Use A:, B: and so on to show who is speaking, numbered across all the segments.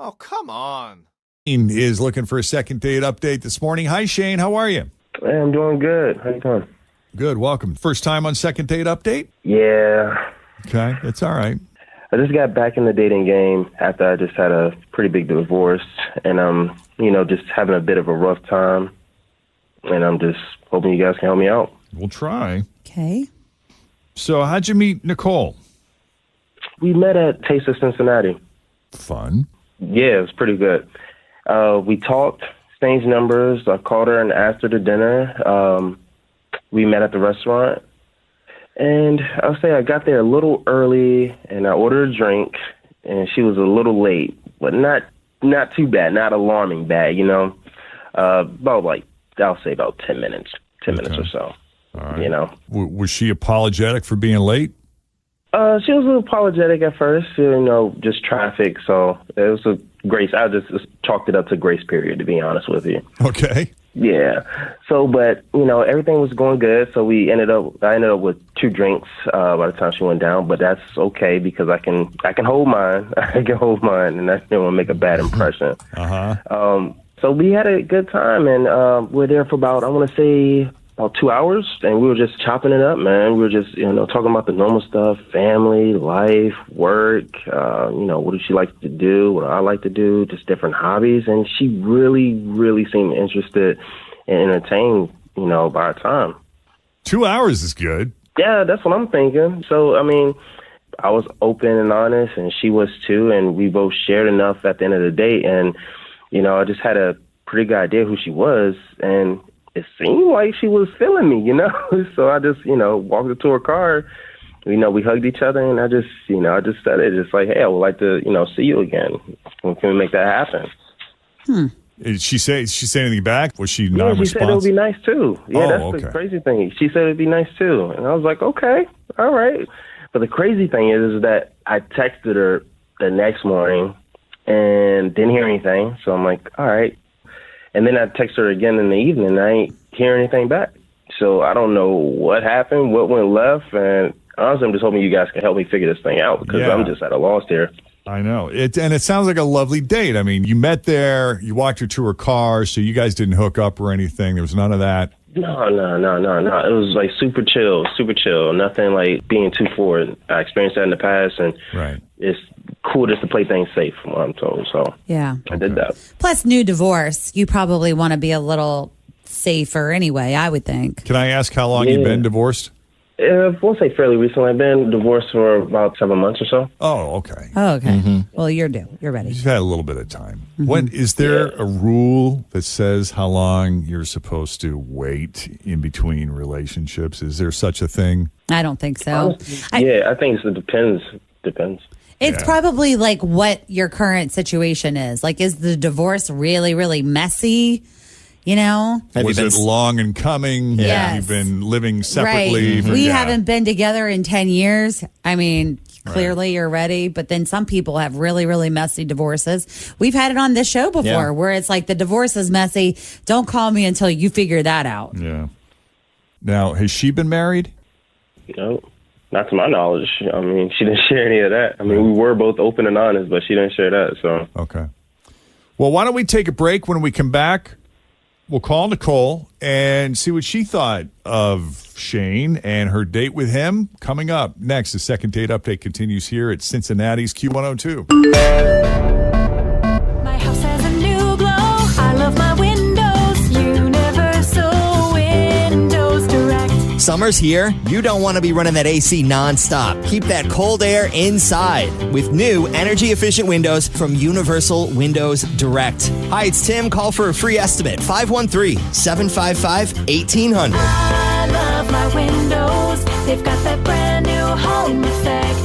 A: Oh, come on.
B: Shane is looking for a second date update this morning. Hi, Shane. How are you?
C: Hey, I'm doing good. How you doing?
B: Good. Welcome. First time on second date update?
C: Yeah.
B: Okay. That's all right.
C: I just got back in the dating game after I just had a pretty big divorce, and I'm, just having a bit of a rough time, and I'm just hoping you guys can help me out.
B: We'll try.
D: Okay.
B: So how'd you meet Nicole?
C: We met at Taste of Cincinnati.
B: Fun.
C: Yeah, it was pretty good. We talked, exchanged numbers. I called her and asked her to dinner. We met at the restaurant. And I'll say I got there a little early, and I ordered a drink, and she was a little late, but not too bad, not alarming bad, about I'll say about 10 minutes, 10 minutes or so,
B: all right. Was she apologetic for being late?
C: She was a little apologetic at first, just traffic, so it was a grace. I just chalked it up to grace period, to be honest with you.
B: Okay.
C: Yeah. So, but, everything was going good. So I ended up with 2 drinks by the time she went down, but that's okay because I can hold mine. I can hold mine, and I didn't want to make a bad impression. So we had a good time, and we're there for about, I want to say, about 2 hours, and we were just chopping it up, man. We were just, talking about the normal stuff, family, life, work, what does she like to do, what do I like to do, just different hobbies, and she really, really seemed interested and entertained, by our time.
B: 2 hours is good.
C: Yeah, that's what I'm thinking. So, I was open and honest, and she was too, and we both shared enough at the end of the day, and, I just had a pretty good idea who she was, and it seemed like she was feeling me, So I just, walked her to her car. We hugged each other, and I just said it, just like, hey, I would like to, see you again. Can we make that happen?
B: Did she say anything back? Was she
C: Yeah,
B: non-responsive?
C: she said it would be nice too. Yeah, that's
B: okay.
C: the crazy thing. She said it'd be nice too, and I was like, okay, all right. But the crazy thing is that I texted her the next morning and didn't hear anything. So I'm like, all right. And then I text her again in the evening, and I ain't hear anything back. So I don't know what happened, what went left, and honestly, I'm just hoping you guys can help me figure this thing out because I'm just at a loss here.
B: I know. And it sounds like a lovely date. I mean, you met there, you walked her to her car, so you guys didn't hook up or anything. There was none of that.
C: No. It was like super chill. Nothing like being too forward. I experienced that in the past, and it's cool just to play things safe, from what I'm told. So
D: yeah,
C: I did that.
D: Plus, new divorce, you probably want to be a little safer anyway, I would think.
B: Can I ask how long you've been divorced?
C: We'll say fairly recently. I've been divorced for about 7 months or so.
B: Oh, okay.
D: Oh, okay. Mm-hmm. Well, you're due. You're ready.
B: You've had a little bit of time.
D: Mm-hmm.
B: Is there a rule that says how long you're supposed to wait in between relationships? Is there such a thing?
D: I don't think so.
C: I think it depends.
D: It's probably like what your current situation is. Like, is the divorce really, really messy?
B: Was it long in coming?
D: Yes.
B: You've been living separately.
D: Right. We haven't been together in 10 years. I mean, clearly you're ready. But then some people have really, really messy divorces. We've had it on this show before where it's like the divorce is messy. Don't call me until you figure that out.
B: Yeah. Now, has she been married?
C: No, not to my knowledge. I mean, she didn't share any of that. I mean, we were both open and honest, but she didn't share that. So
B: okay. Well, why don't we take a break? When we come back, we'll call Nicole and see what she thought of Shane and her date with him. Coming up next, the second date update continues here at Cincinnati's Q102.
E: My house has a new glow. I love my windows. Universal Windows Direct.
F: Summer's here. You don't want to be running that AC nonstop. Keep that cold air inside with new energy-efficient windows from Universal Windows Direct. Hi, it's Tim. Call for a free estimate. 513-755-1800.
E: I love my windows. They've got that brand new home effect.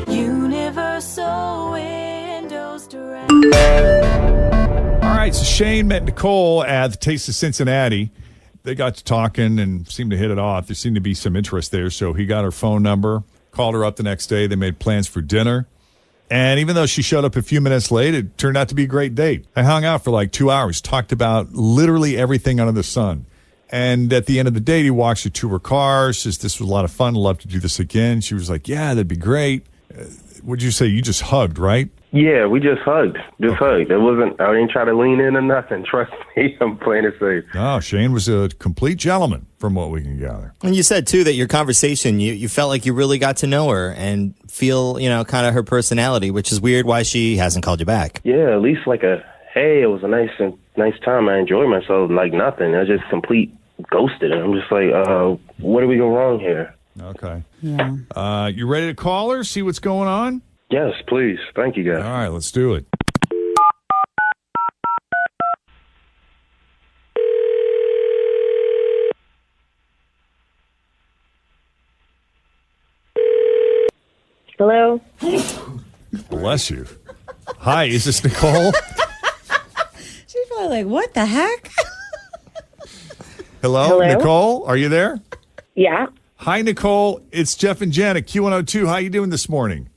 E: Universal Windows Direct.
B: All right, so Shane met Nicole at the Taste of Cincinnati. They got to talking and seemed to hit it off. There seemed to be some interest there, so he got her phone number, called her up the next day. They made plans for dinner. And even though she showed up a few minutes late, it turned out to be a great date. I hung out for like 2 hours, talked about literally everything under the sun. And at the end of the date, he walks her to her car, says this was a lot of fun, love to do this again. She was like, yeah, that'd be great. would you say you just hugged, right?
C: Yeah, we just hugged. Hugged. It wasn't, I didn't try to lean in or nothing. Trust me, I'm playing it safe.
B: No, Shane was a complete gentleman from what we can gather.
F: And you said, too, that your conversation, you felt like you really got to know her and feel, kind of her personality, which is weird why she hasn't called you back.
C: Yeah, at least like hey, it was a nice time. I enjoyed myself. Like nothing. I just complete ghosted. And I'm just like, where do we go wrong here?
B: Okay.
D: Yeah.
B: You ready to call her, see what's going on?
C: Yes, please. Thank you, guys.
B: All right, let's do it.
A: Hello?
B: Bless you. Hi, is this Nicole?
D: She's probably like, what the heck?
B: Hello, Nicole? Are you there?
A: Yeah.
B: Hi, Nicole. It's Jeff and Jenn at Q102. How you doing this morning?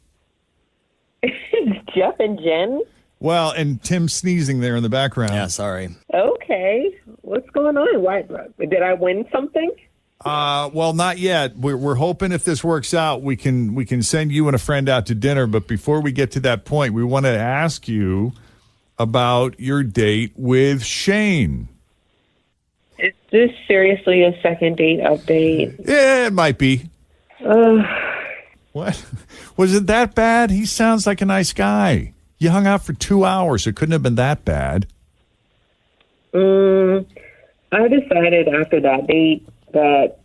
A: Jeff and Jenn?
B: Well, and Tim sneezing there in the background.
F: Yeah, sorry.
A: Okay. What's going on? Why, did I win something?
B: Well, not yet. We're hoping if this works out, we can send you and a friend out to dinner. But before we get to that point, we want to ask you about your date with Shane.
A: Is this seriously a second date update?
B: Yeah, it might be. What? Was it that bad? He sounds like a nice guy. You hung out for 2 hours. It couldn't have been that bad.
A: I decided after that date that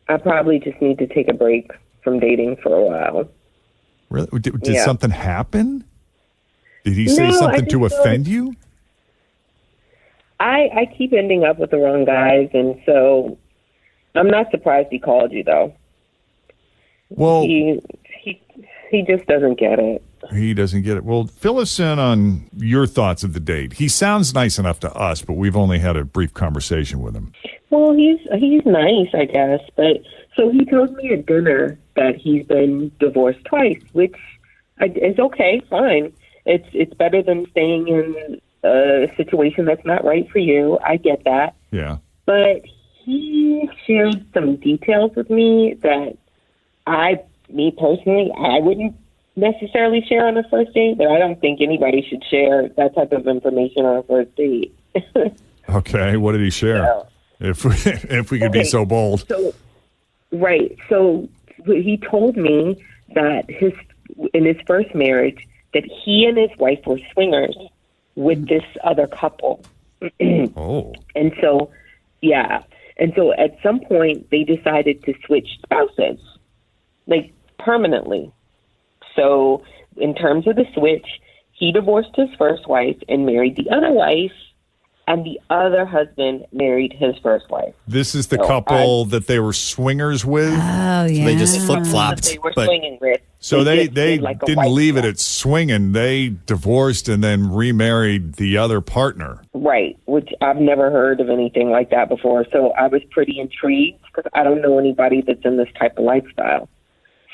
A: I probably just need to take a break from dating for a while.
B: Really? Did
A: Yeah.
B: something happen? Did he say
A: No,
B: something
A: I
B: to
A: just
B: offend you?
A: I keep ending up with the wrong guys, and so I'm not surprised he called you, though.
B: Well,
A: He just doesn't get it.
B: he doesn't get it. Well, fill us in on your thoughts of the date. He sounds nice enough to us, but we've only had a brief conversation with him.
A: Well, he's nice, I guess, but so he told me at dinner that he's been divorced twice, which is okay, fine. It's better than staying in a situation that's not right for you. I get that,
B: Yeah.
A: but he shared some details with me that me personally, I wouldn't necessarily share on a first date, but I don't think anybody should share that type of information on a first date.
B: Okay. What did he share?
A: So-
B: If we could be so bold.
A: So, right. So he told me that in his first marriage, that he and his wife were swingers with this other couple.
B: Oh.
A: And so, yeah. And so at some point, they decided to switch spouses, like permanently. So in terms of the switch, he divorced his first wife and married the other wife, and the other husband married his first wife.
B: This is the couple that they were swingers with.
D: Oh, yeah.
F: They just flip-flopped.
A: They were
F: but
A: swinging with.
B: So they
A: just did like a
B: didn't
A: wife
B: leave it
A: swap.
B: at swinging. They divorced and then remarried the other partner.
A: Right, which I've never heard of anything like that before. So I was pretty intrigued because I don't know anybody that's in this type of lifestyle.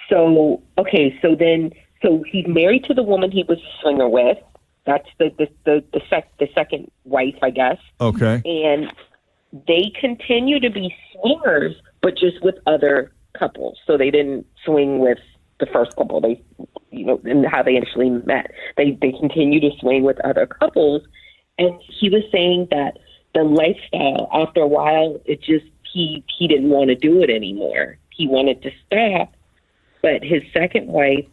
A: So, okay, so he's married to the woman he was a swinger with. That's the second wife, I guess.
B: Okay.
A: And they continue to be swingers, but just with other couples. So they didn't swing with the first couple. They, and how they initially met. They continue to swing with other couples. And he was saying that the lifestyle, after a while, it just he didn't want to do it anymore. He wanted to stop, but his second wife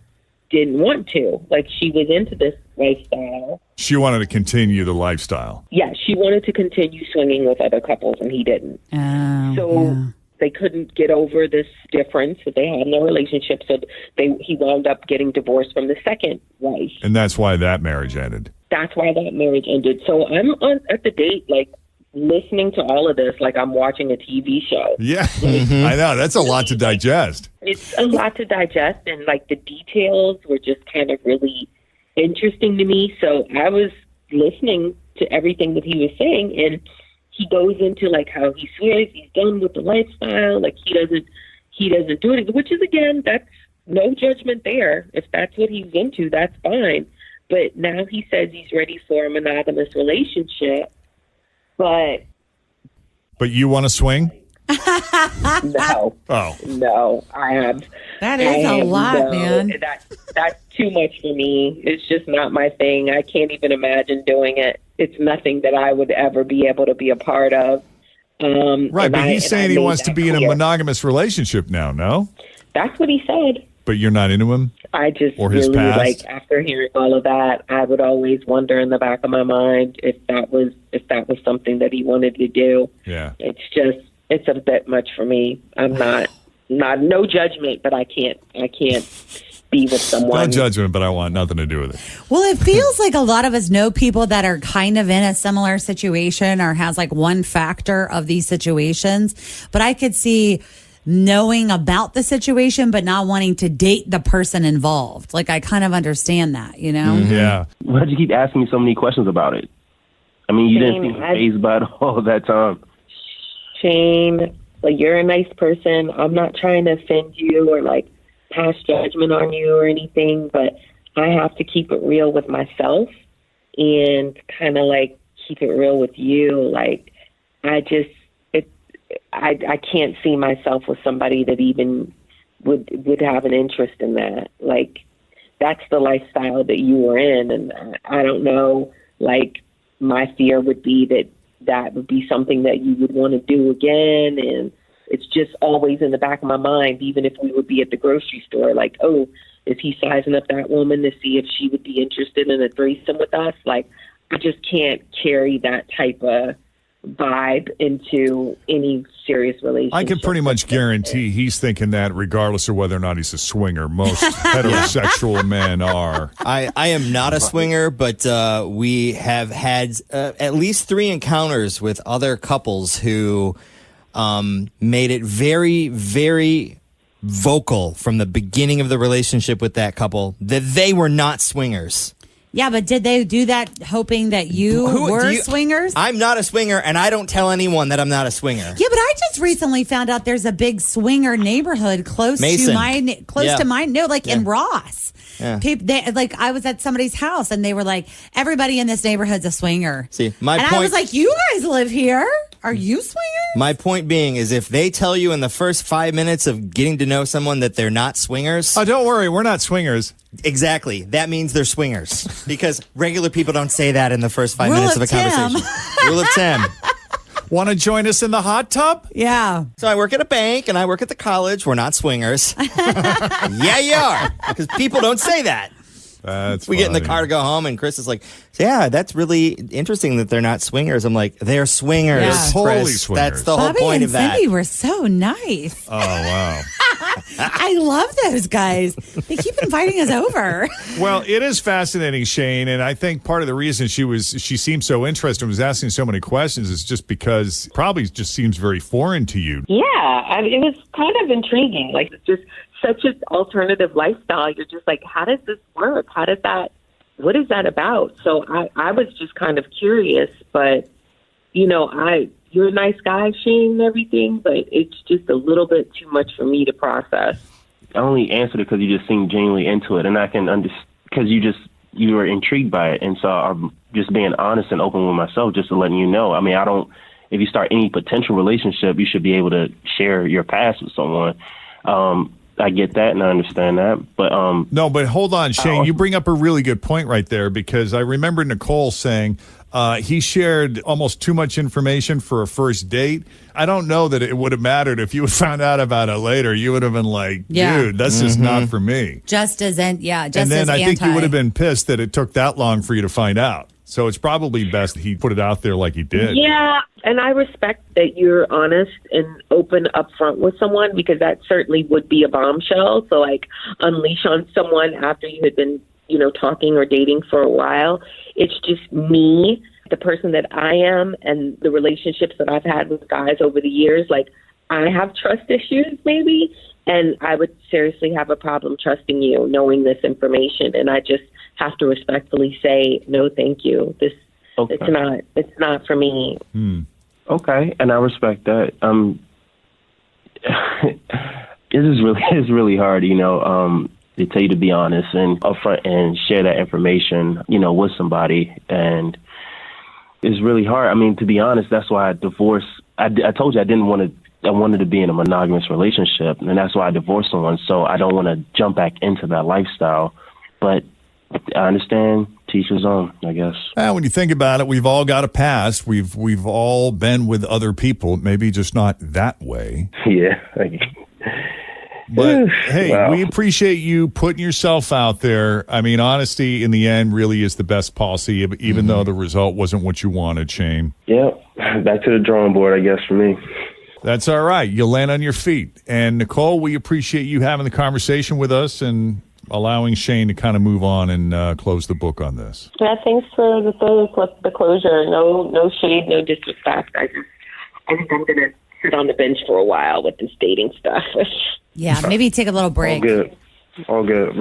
A: didn't want to. Like, she was into this lifestyle.
B: She wanted to continue the lifestyle.
A: Yeah, she wanted to continue swinging with other couples, and he didn't.
D: Oh,
A: So
D: yeah.
A: they couldn't get over this difference that they had in their relationship. So he wound up getting divorced from the second wife.
B: And that's why that marriage ended.
A: That's why that marriage ended. So I'm at the date, like, listening to all of this like I'm watching a TV show.
B: Yeah. I know. That's a lot to digest.
A: It's a lot to digest, and like the details were just kind of really interesting to me. So I was listening to everything that he was saying, and he goes into like how he swears he's done with the lifestyle, like he doesn't do it, which is, again, that's no judgment there. If that's what he's into, that's fine. But now he says he's ready for a monogamous relationship. But
B: But you want to swing?
A: No.
B: Oh.
A: No, I have.
D: That is a lot, man.
A: That's too much for me. It's just not my thing. I can't even imagine doing it. It's nothing that I would ever be able to be a part of.
B: Right, but he's saying he wants to be in a monogamous relationship now, no?
A: That's what he said.
B: But you're not into him?
A: I just
B: or his
A: really,
B: past?
A: like, after hearing all of that, I would always wonder in the back of my mind if that was something that he wanted to do.
B: Yeah.
A: It's a bit much for me. I'm not no judgment, but I can't be with someone.
B: No judgment, but I want nothing to do with it.
D: Well, it feels like a lot of us know people that are kind of in a similar situation or has like one factor of these situations. But I could see knowing about the situation, but not wanting to date the person involved. Like, I kind of understand that, you know?
B: Mm-hmm. Yeah.
C: Why'd you keep asking me so many questions about it? I mean, you didn't seem fazed by it all that time.
A: Shane, like, you're a nice person. I'm not trying to offend you or like pass judgment on you or anything, but I have to keep it real with myself and kind of like keep it real with you. Like, I can't see myself with somebody that even would have an interest in that. Like, that's the lifestyle that you were in, and I don't know. Like, my fear would be that would be something that you would want to do again, and it's just always in the back of my mind, even if we would be at the grocery store, like, oh, is he sizing up that woman to see if she would be interested in a threesome with us? Like, I just can't carry that type of vibe into any serious relationship.
B: I can pretty much guarantee he's thinking that regardless of whether or not he's a swinger. Most heterosexual men are.
F: I am not a swinger, but we have had at least 3 encounters with other couples who made it very, very vocal from the beginning of the relationship with that couple that they were not swingers.
D: Yeah, but did they do that hoping that you were swingers?
F: I'm not a swinger, and I don't tell anyone that I'm not a swinger.
D: Yeah, but I just recently found out there's a big swinger neighborhood close to mine. No, like in Ross.
F: Yeah.
D: I was at somebody's house, and they were like, everybody in this neighborhood's a swinger.
F: See,
D: I was like, you guys live here? Are you swingers?
F: My point being is if they tell you in the first 5 minutes of getting to know someone that they're not swingers.
B: Oh, don't worry. We're not swingers.
F: Exactly. That means they're swingers. Because regular people don't say that in the first 5 minutes of a conversation. Rule of 10.
B: Want to join us in the hot tub?
D: Yeah.
F: So I work at a bank and I work at the college. We're not swingers. Yeah, you are. Because people don't say that. We get in the car to go home, and Chris is like, yeah, that's really interesting that they're not swingers. I'm like, they're swingers.
D: Yeah.
F: Chris.
B: Totally swingers.
F: That's the whole
D: Bobby
F: point
D: and
F: of that.
D: Cindy were so nice.
B: Oh, wow.
D: I love those guys. They keep inviting us over.
B: Well, it is fascinating, Shane, and I think part of the reason she seemed so interested and was asking so many questions is just because probably just seems very foreign to you.
A: Yeah, it was kind of intriguing. Like, it's just such an alternative lifestyle. You're just like, how does this work? What is that about? So I was just kind of curious, but, you know, you're a nice guy, Shane, and everything, but it's just a little bit too much for me to process.
C: I only answered it because you just seemed genuinely into it, and I can understand because you were intrigued by it, and so I'm just being honest and open with myself, just to letting you know. I mean, if you start any potential relationship, you should be able to share your past with someone. I get that and I understand that, but
B: no, but hold on, Shane. You bring up a really good point right there, because I remember Nicole saying he shared almost too much information for a first date. I don't know that it would have mattered if you had found out about it later. You would have been like, dude, that's just not for me.
D: And then
B: I think you would have been pissed that it took that long for you to find out. So it's probably best he put it out there like he did.
A: Yeah, and I respect that you're honest and open up front with someone, because that certainly would be a bombshell. So, like, unleash on someone after you had been, you know, talking or dating for a while. It's just me, the person that I am, and the relationships that I've had with guys over the years. Like, I have trust issues maybe, and I would seriously have a problem trusting you, knowing this information. And I just have to respectfully say, no, thank you. It's not for me.
C: Okay, and I respect that. It's really hard, you know, to tell you to be honest and upfront and share that information, you know, with somebody, and it's really hard. I mean, to be honest, that's why I divorced. I told you I didn't want to wanted to be in a monogamous relationship, and that's why I divorced someone. So I don't want to jump back into that lifestyle. But I understand, teach his own, I guess.
B: When you think about it, we've all got a past. We've all been with other people, maybe just not that way.
C: Yeah.
B: But hey,
C: Wow.
B: we appreciate you putting yourself out there. I mean, honesty in the end really is the best policy, even though the result wasn't what you wanted, Shane.
C: Yeah, back to the drawing board, I guess, for me.
B: That's all right. You'll land on your feet. And Nicole, we appreciate you having the conversation with us and allowing Shane to kind of move on and close the book on this.
A: Yeah, thanks for the closure. No shade, no disrespect. I think I'm going to sit on the bench for a while with this dating stuff.
D: Yeah, maybe take a little break.
C: All good. All good.